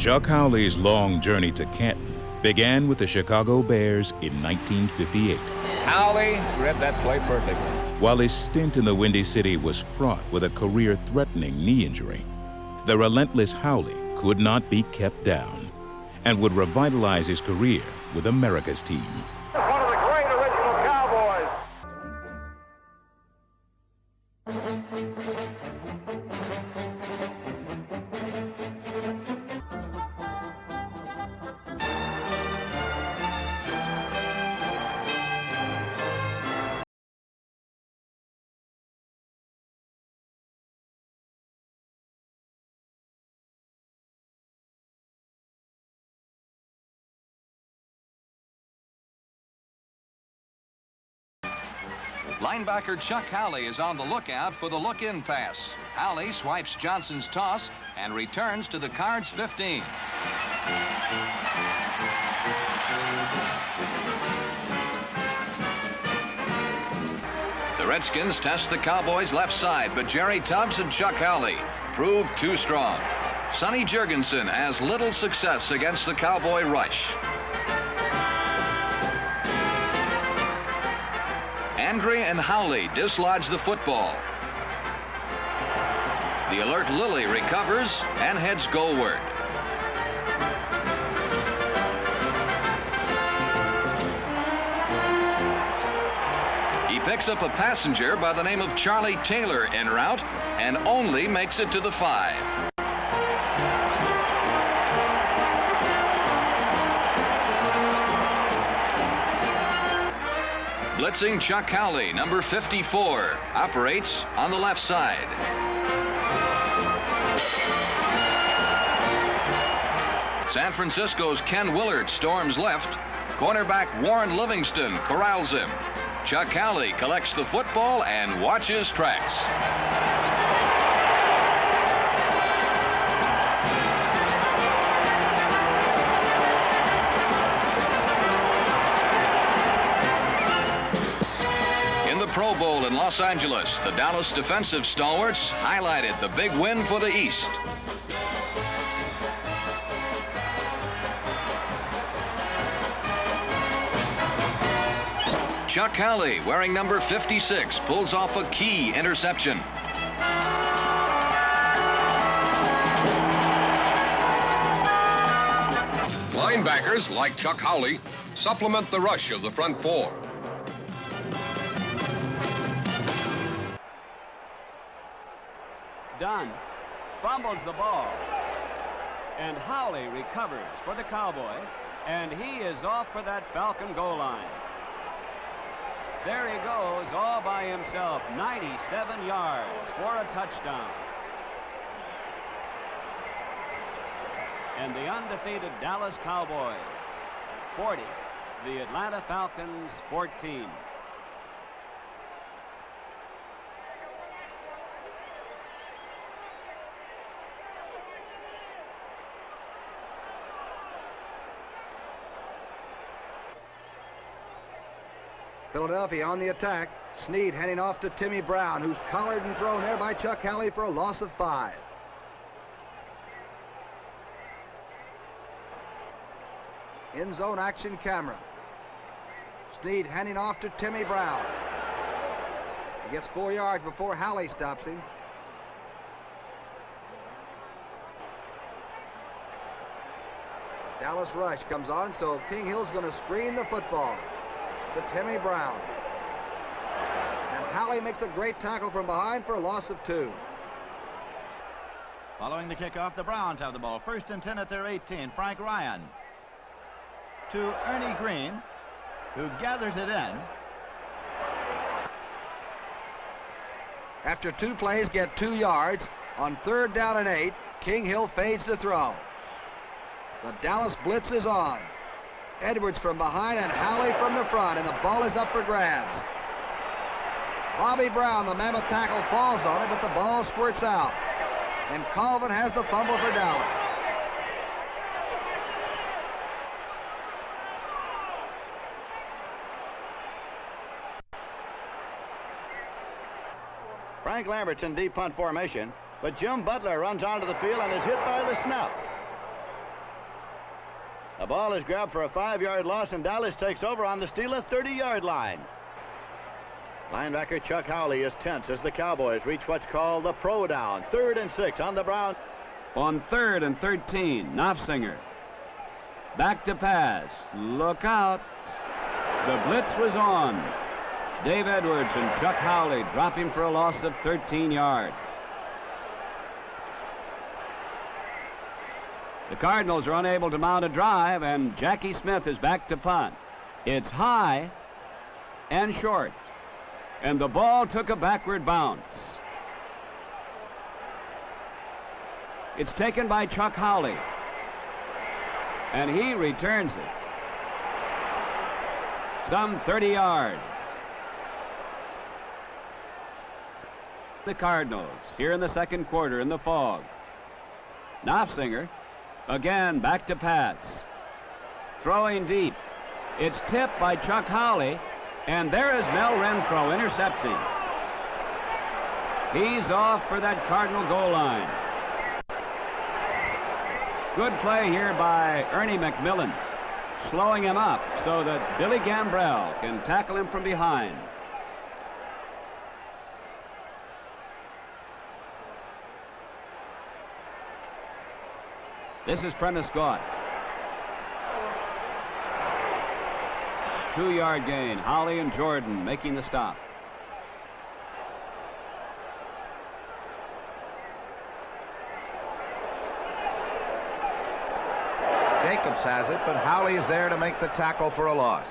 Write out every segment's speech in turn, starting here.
Chuck Howley's long journey to Canton began with the Chicago Bears in 1958. Howley read that play perfectly. While his stint in the Windy City was fraught with a career-threatening knee injury, the relentless Howley could not be kept down and would revitalize his career with America's team. One of the great original Cowboys. Linebacker Chuck Howley is on the lookout for the look-in pass. Howley swipes Johnson's toss and returns to the Cards 15. The Redskins test the Cowboys' left side, but Jerry Tubbs and Chuck Howley proved too strong. Sonny Jurgensen has little success against the Cowboy rush. Andre and Howley dislodge the football. The alert Lilly recovers and heads goalward. He picks up a passenger by the name of Charlie Taylor en route and only makes it to the 5. Blitzing Chuck Howley, number 54, operates on the left side. San Francisco's Ken Willard storms left. Cornerback Warren Livingston corrals him. Chuck Howley collects the football and watches tracks. Pro Bowl in Los Angeles, the Dallas defensive stalwarts highlighted the big win for the East. Chuck Howley, wearing number 56, pulls off a key interception. Linebackers, like Chuck Howley, supplement the rush of the front four. Dunn fumbles the ball, and Howley recovers for the Cowboys, and he is off for that Falcon goal line. There he goes all by himself, 97 yards for a touchdown. And the undefeated Dallas Cowboys 40, the Atlanta Falcons 14. Philadelphia on the attack. Snead handing off to Timmy Brown, who's collared and thrown there by Chuck Howley for a loss of 5. In zone action camera. Snead handing off to Timmy Brown. He gets 4 yards before Howley stops him. Dallas rush comes on, so King Hill's going to screen the football to Timmy Brown. And Howley makes a great tackle from behind for a loss of 2. Following the kickoff, the Browns have the ball. 1st and 10 at their 18. Frank Ryan to Ernie Green, who gathers it in. After 2 plays, get 2 yards. On 3rd down and 8, King Hill fades to throw. The Dallas blitz is on. Edwards from behind and Howley from the front, and the ball is up for grabs. Bobby Brown, the mammoth tackle, falls on it, but the ball squirts out. And Colvin has the fumble for Dallas. Frank Lambert's in deep punt formation, but Jim Butler runs onto the field and is hit by the snout. The ball is grabbed for a 5-yard loss, and Dallas takes over on the Steelers' 30-yard line. Linebacker Chuck Howley is tense as the Cowboys reach what's called the pro down. 3rd and 6 on the Browns. On 3rd and 13, Knopfsinger. Back to pass. Look out. The blitz was on. Dave Edwards and Chuck Howley dropping for a loss of 13 yards. The Cardinals are unable to mount a drive, and Jackie Smith is back to punt. It's high and short, and the ball took a backward bounce. It's taken by Chuck Howley, and he returns it. Some 30 yards. The Cardinals here in the second quarter in the fog. Knopfsinger again back to pass. Throwing deep. It's tipped by Chuck Howley, and there is Mel Renfro intercepting. He's off for that Cardinal goal line. Good play here by Ernie McMillan, slowing him up so that Billy Gambrell can tackle him from behind. This is Prentice Scott. 2-yard gain. Howley and Jordan making the stop. Jacobs has it, but Howley is there to make the tackle for a loss.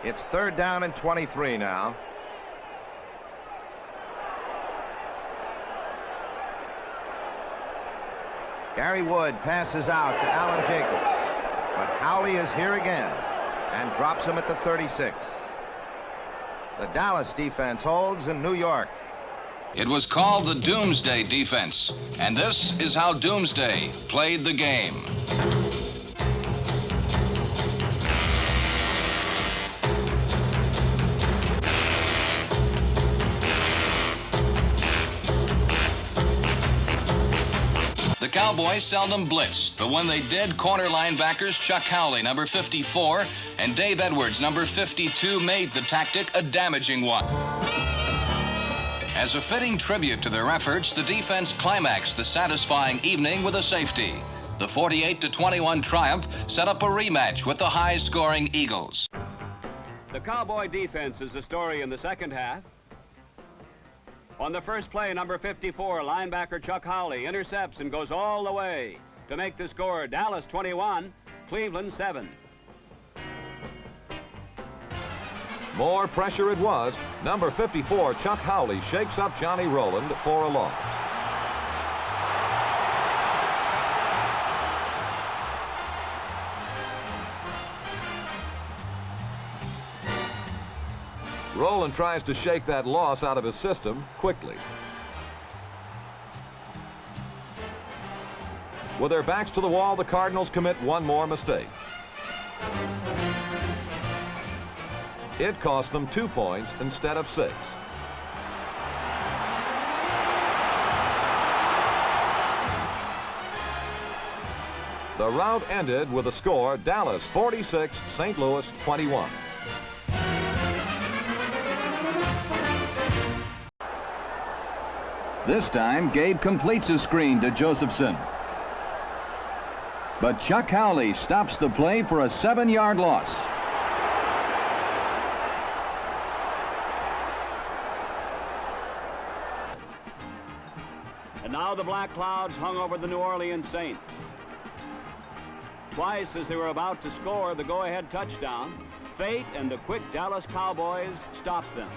It's 3rd down and 23 now. Gary Wood passes out to Alan Jacobs, but Howley is here again and drops him at the 36. The Dallas defense holds in New York. It was called the Doomsday Defense, and this is how Doomsday played the game. The Cowboys seldom blitzed, but when they did, corner linebackers Chuck Howley, number 54, and Dave Edwards, number 52, made the tactic a damaging one. As a fitting tribute to their efforts, the defense climaxed the satisfying evening with a safety. The 48-21 triumph set up a rematch with the high-scoring Eagles. The Cowboy defense is the story in the second half. On the first play, number 54, linebacker Chuck Howley intercepts and goes all the way to make the score Dallas 21, Cleveland 7. More pressure it was. Number 54, Chuck Howley, shakes up Johnny Rowland for a loss. Rowland tries to shake that loss out of his system quickly. With their backs to the wall, the Cardinals commit one more mistake. It cost them 2 points instead of 6. The rout ended with a score, Dallas 46, St. Louis 21. This time, Gabe completes his screen to Josephson. But Chuck Howley stops the play for a 7-yard loss. And now the black clouds hung over the New Orleans Saints. Twice as they were about to score the go-ahead touchdown, fate and the quick Dallas Cowboys stopped them.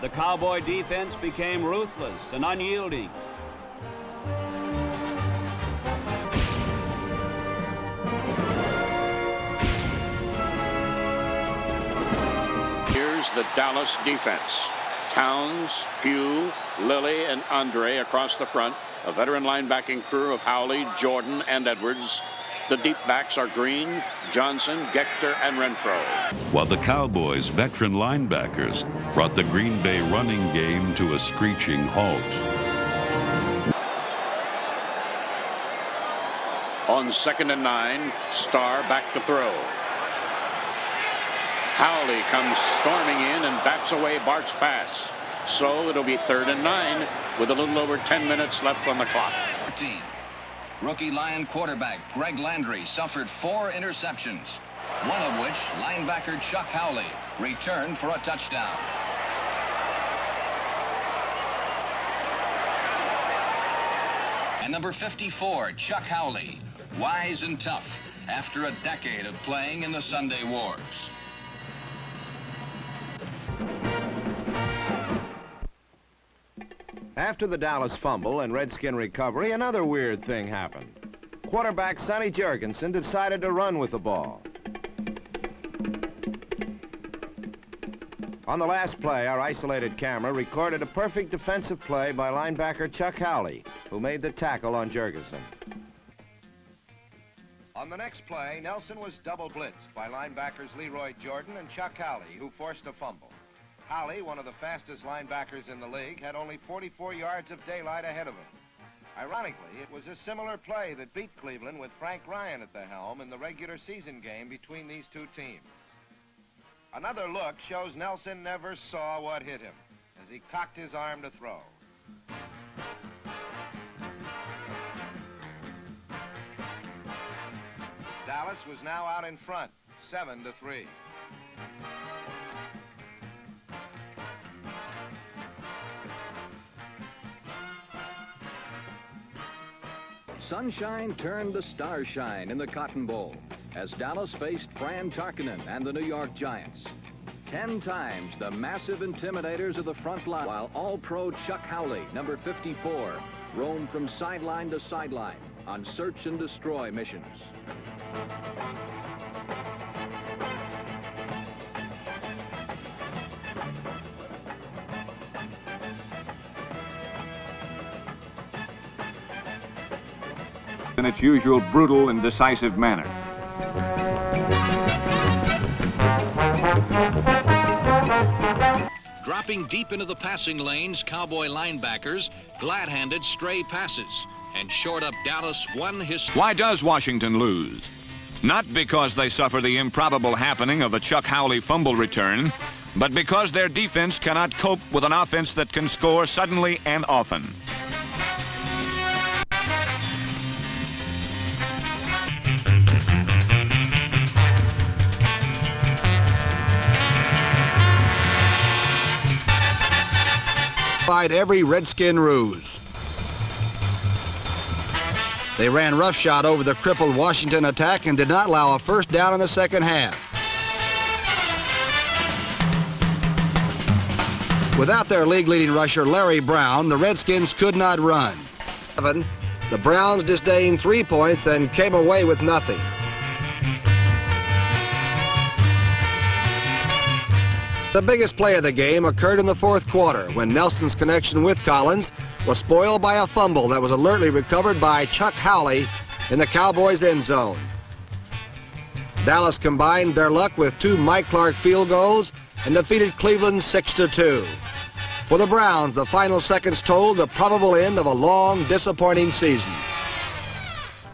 The Cowboy defense became ruthless and unyielding. Here's is the Dallas defense. Towns, Pugh, Lilly, and Andre across the front. A veteran linebacking crew of Howley, Jordan, and Edwards. The deep backs are Green, Johnson, Gector, and Renfro. While the Cowboys' veteran linebackers brought the Green Bay running game to a screeching halt. On 2nd and 9, Starr back to throw. Howley comes storming in and bats away Bart's pass. So it'll be 3rd and 9 with a little over 10 minutes left on the clock. 13. Rookie Lion quarterback Greg Landry suffered 4 interceptions, one of which linebacker Chuck Howley returned for a touchdown. And number 54, Chuck Howley, wise and tough after a decade of playing in the Sunday Wars. After the Dallas fumble and Redskin recovery, another weird thing happened. Quarterback Sonny Jurgensen decided to run with the ball. On the last play, our isolated camera recorded a perfect defensive play by linebacker Chuck Howley, who made the tackle on Jurgensen. On the next play, Nelson was double blitzed by linebackers Leroy Jordan and Chuck Howley, who forced a fumble. Howley, one of the fastest linebackers in the league, had only 44 yards of daylight ahead of him. Ironically, it was a similar play that beat Cleveland with Frank Ryan at the helm in the regular season game between these two teams. Another look shows Nelson never saw what hit him as he cocked his arm to throw. Dallas was now out in front, 7-3. Sunshine turned to starshine in the Cotton Bowl as Dallas faced Fran Tarkenton and the New York Giants. 10 times the massive intimidators of the front line, while All-Pro Chuck Howley, number 54, roamed from sideline to sideline on search and destroy missions. In its usual brutal and decisive manner. Dropping deep into the passing lanes, Cowboy linebackers glad-handed stray passes and shored up Dallas one history. Why does Washington lose? Not because they suffer the improbable happening of a Chuck Howley fumble return, but because their defense cannot cope with an offense that can score suddenly and often. Every Redskin ruse. They ran roughshod over the crippled Washington attack and did not allow a first down in the second half. Without their league-leading rusher Larry Brown, the Redskins could not run. The Browns disdained 3 points and came away with nothing. The biggest play of the game occurred in the fourth quarter when Nelson's connection with Collins was spoiled by a fumble that was alertly recovered by Chuck Howley in the Cowboys' end zone. Dallas combined their luck with 2 Mike Clark field goals and defeated Cleveland 6-2. For the Browns, the final seconds told the probable end of a long, disappointing season.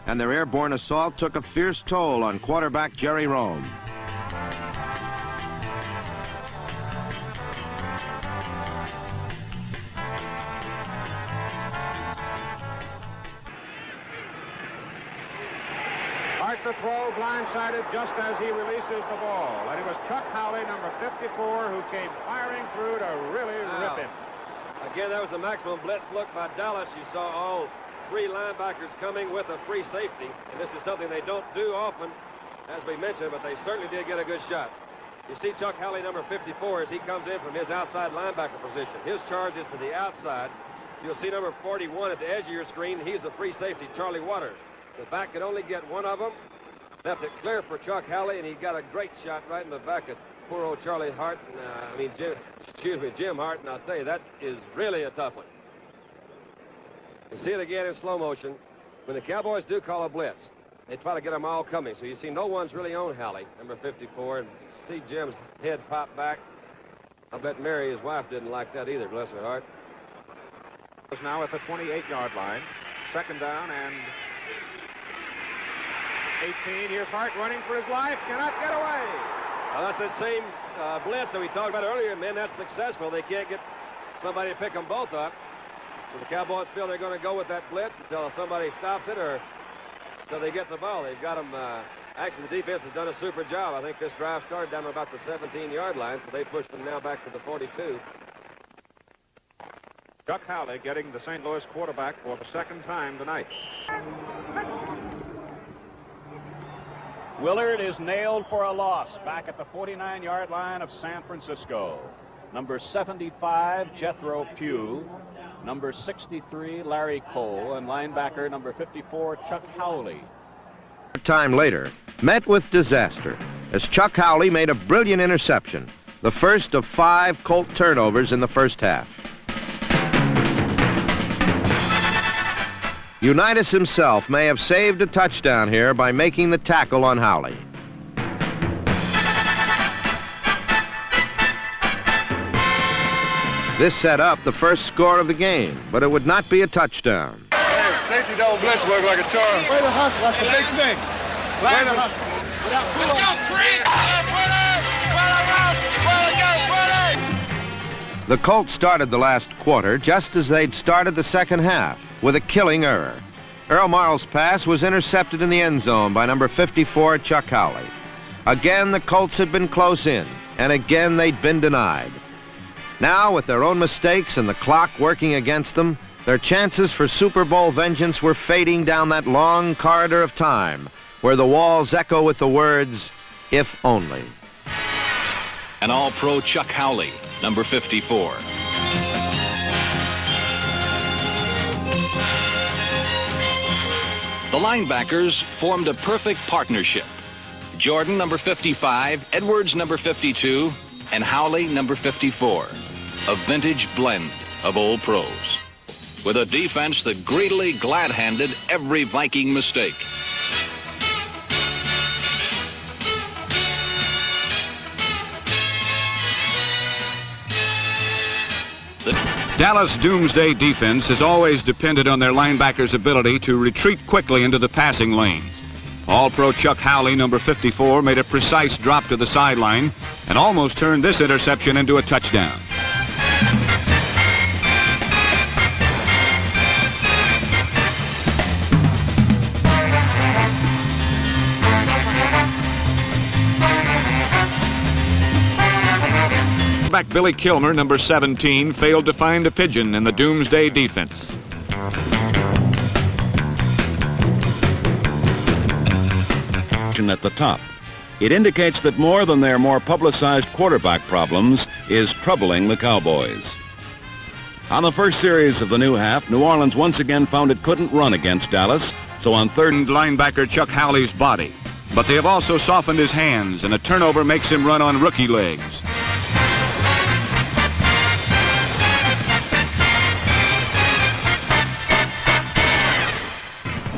And their airborne assault took a fierce toll on quarterback Jerry Rome. The throw blindsided just as he releases the ball. And it was Chuck Howley, number 54, who came firing through to really rip him. Again, that was the maximum blitz look by Dallas. You saw all 3 linebackers coming with a free safety. And this is something they don't do often, as we mentioned, but they certainly did get a good shot. You see Chuck Howley, number 54, as he comes in from his outside linebacker position. His charge is to the outside. You'll see number 41 at the edge of your screen. He's the free safety, Charlie Waters. The back could only get one of them. Left it clear for Chuck Howley, and he got a great shot right in the back of poor old Charlie Hart. Jim Hart, and I'll tell you, that is really a tough one. You see it again in slow motion. When the Cowboys do call a blitz, they try to get them all coming. So you see no one's really on Howley, number 54, and see Jim's head pop back. I bet Mary, his wife, didn't like that either, bless her heart. Now at the 28-yard line. Second down and 18. Here's Hart running for his life. Cannot get away. Well, that's that same blitz that we talked about earlier, man. That's successful. They can't get somebody to pick them both up. So the Cowboys feel they're going to go with that blitz until somebody stops it or until they get the ball. They've got them. Actually, the defense has done a super job. I think this drive started down about the 17-yard line, so they pushed them now back to the 42. Chuck Howley getting the St. Louis quarterback for the second time tonight. Willard is nailed for a loss back at the 49-yard line of San Francisco. Number 75, Jethro Pugh. Number 63, Larry Cole. And linebacker number 54, Chuck Howley. Time later, met with disaster as Chuck Howley made a brilliant interception, the first of 5 Colt turnovers in the first half. Unitas himself may have saved a touchdown here by making the tackle on Howley. This set up the first score of the game, but it would not be a touchdown. Hey, safety double blitz work like a charm. Way to hustle, that's the big thing. Way to hustle. Let's go, Creek! The Colts started the last quarter just as they'd started the second half, with a killing error. Earl Morrow's pass was intercepted in the end zone by number 54, Chuck Howley. Again, the Colts had been close in, and again they'd been denied. Now, with their own mistakes and the clock working against them, their chances for Super Bowl vengeance were fading down that long corridor of time, where the walls echo with the words, "If only." An All-Pro Chuck Howley, number 54. The linebackers formed a perfect partnership. Jordan, number 55, Edwards, number 52, and Howley, number 54. A vintage blend of old pros. With a defense that greedily glad-handed every Viking mistake. The Dallas Doomsday defense has always depended on their linebackers' ability to retreat quickly into the passing lanes. All-Pro Chuck Howley, number 54, made a precise drop to the sideline and almost turned this interception into a touchdown. Back Billy Kilmer, number 17, failed to find a pigeon in the Doomsday defense. At the top. It indicates that more than their more publicized quarterback problems is troubling the Cowboys. On the first series of the new half, New Orleans once again found it couldn't run against Dallas, so on third and linebacker Chuck Howley's body. But they have also softened his hands, and a turnover makes him run on rookie legs.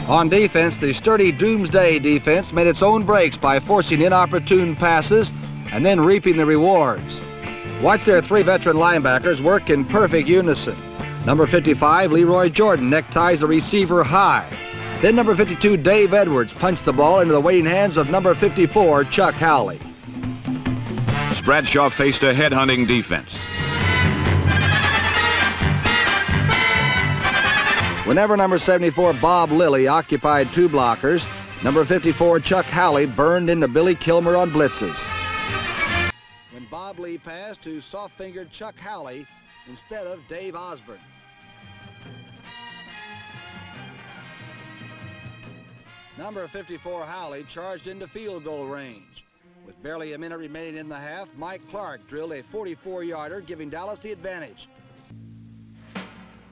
On defense, the sturdy Doomsday defense made its own breaks by forcing inopportune passes and then reaping the rewards. Watch their 3 veteran linebackers work in perfect unison. Number 55, Leroy Jordan, neckties the receiver high. Then number 52, Dave Edwards, punched the ball into the waiting hands of number 54, Chuck Howley. Bradshaw faced a headhunting defense. Whenever number 74, Bob Lilly, occupied 2 blockers, number 54, Chuck Howley, burned into Billy Kilmer on blitzes. When Bob Lee passed to soft-fingered Chuck Howley instead of Dave Osborne. Number 54, Howley, charged into field goal range. With barely a minute remaining in the half, Mike Clark drilled a 44-yarder, giving Dallas the advantage.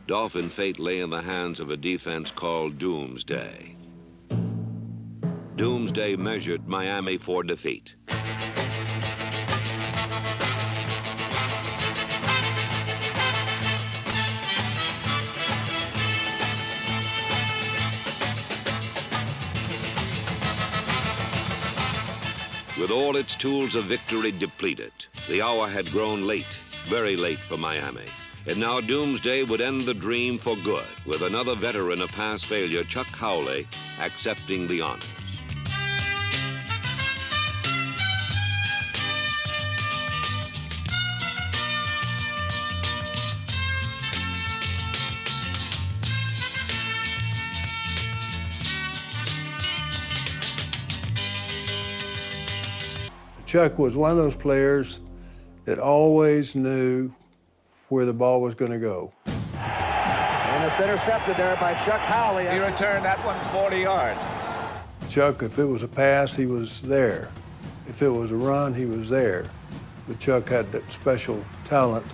Dolphin fate lay in the hands of a defense called Doomsday. Doomsday measured Miami for defeat. With all its tools of victory depleted, the hour had grown late, very late for Miami. And now Doomsday would end the dream for good, with another veteran of past failure, Chuck Howley, accepting the honors. Chuck was one of those players that always knew where the ball was going to go. And it's intercepted there by Chuck Howley. He returned that one 40 yards. Chuck, if it was a pass, he was there. If it was a run, he was there. But Chuck had that special talent.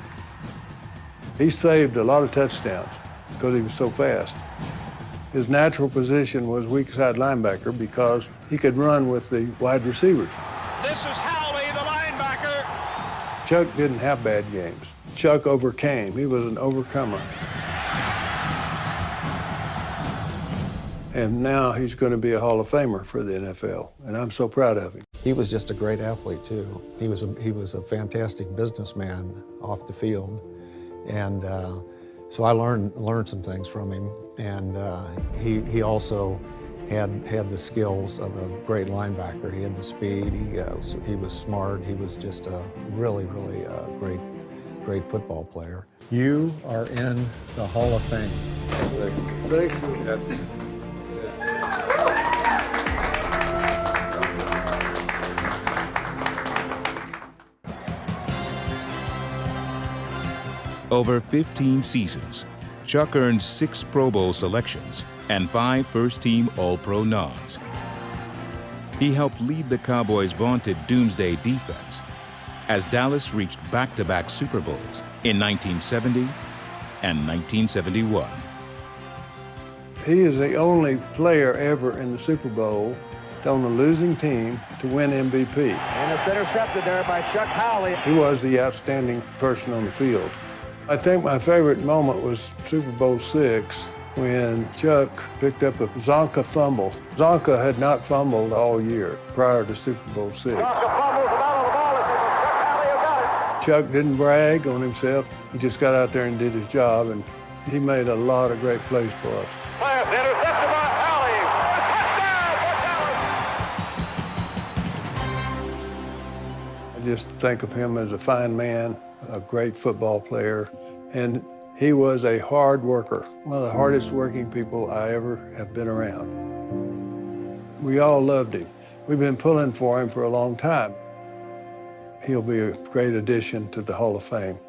He saved a lot of touchdowns because he was so fast. His natural position was weak side linebacker because he could run with the wide receivers. This is Howley, the linebacker. Chuck didn't have bad games. Chuck overcame. He was an overcomer. And now he's going to be a Hall of Famer for the NFL, and I'm so proud of him. He was just a great athlete, too. He was a fantastic businessman off the field, and so I learned some things from him, and he also had the skills of a great linebacker. He had the speed, he was smart, he was just a really great football player. You are in the Hall of Fame. Thank you. That's Over 15 seasons, Chuck earned 6 Pro Bowl selections and 5 first-team All-Pro nods. He helped lead the Cowboys' vaunted Doomsday defense as Dallas reached back-to-back Super Bowls in 1970 and 1971. He is the only player ever in the Super Bowl on a losing team to win MVP. And it's intercepted there by Chuck Howley. He was the outstanding person on the field. I think my favorite moment was Super Bowl VI when Chuck picked up a Zonka fumble. Zonka had not fumbled all year prior to Super Bowl VI. Chuck didn't brag on himself. He just got out there and did his job, and he made a lot of great plays for us. Pass intercepted by Howley. Touchdown! I just think of him as a fine man, a great football player, and he was a hard worker, one of the hardest working people I ever have been around. We all loved him. We've been pulling for him for a long time. He'll be a great addition to the Hall of Fame.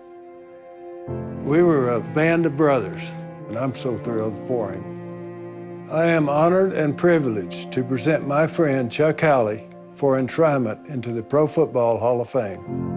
We were a band of brothers, and I'm so thrilled for him. I am honored and privileged to present my friend Chuck Howley for enshrinement into the Pro Football Hall of Fame.